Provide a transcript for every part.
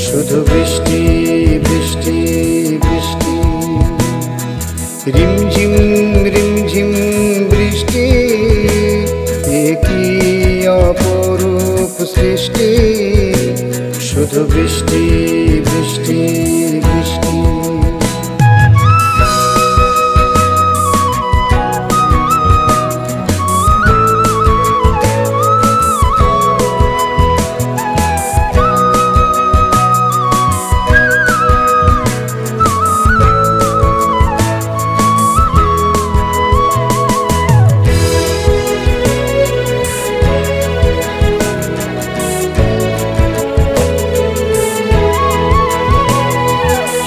শুধু বৃষ্টি বৃষ্টি বৃষ্টি, রিমঝিম রিমঝিম বৃষ্টি, এ কি অপরূপ সৃষ্টি, শুধু বৃষ্টি বৃষ্টি বৃষ্টি।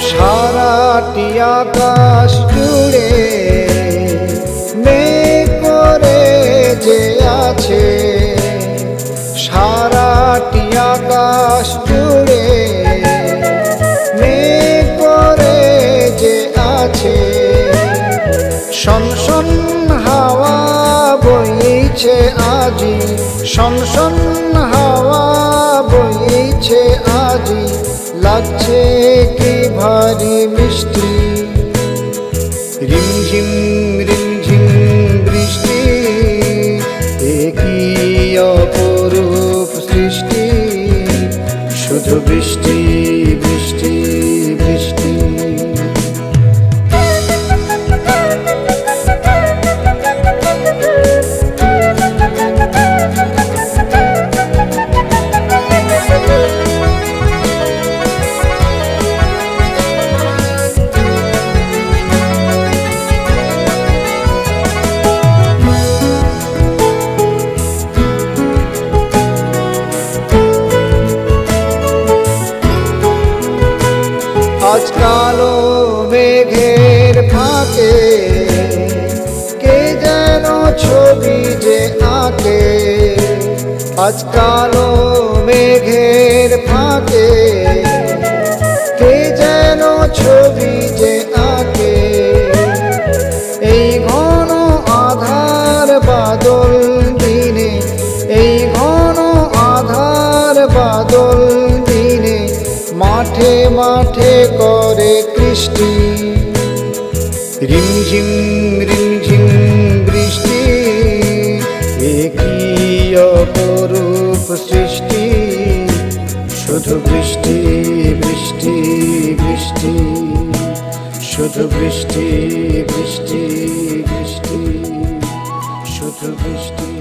সারাটি আকাশ জুড়ে মেঘ করে যে আছে, সারাটি আকাশ জুড়ে মেঘ করে যে আছে, শনশন হাওয়া বইছে আজি, শনশন হাওয়া বইছে আজি, লাগছে কি ভারী মিষ্টি, রিমঝিম রিমঝিম বৃষ্টি, এ কি অপরূপ সৃষ্টি, শুধু বৃষ্টি বৃষ্টি বৃষ্টি। আজ কালো মেঘের ফাঁকে কে যেন ছবি যে আঁকে, আজ কালো মেঘের ফাঁকে কে যেন ছবি যে আঁকে, এই ঘন আধার বাদল দিনে, এই ঘন আধার বাদল দিনে, মাঠে মাঠে করে কৃষ্টি, রিমঝিম রিমঝিম বৃষ্টি, এ কি অপরূপ সৃষ্টি, শুধু বৃষ্টি বৃষ্টি বৃষ্টি, শুধু বৃষ্টি বৃষ্টি বৃষ্টি, শুধু বৃষ্টি।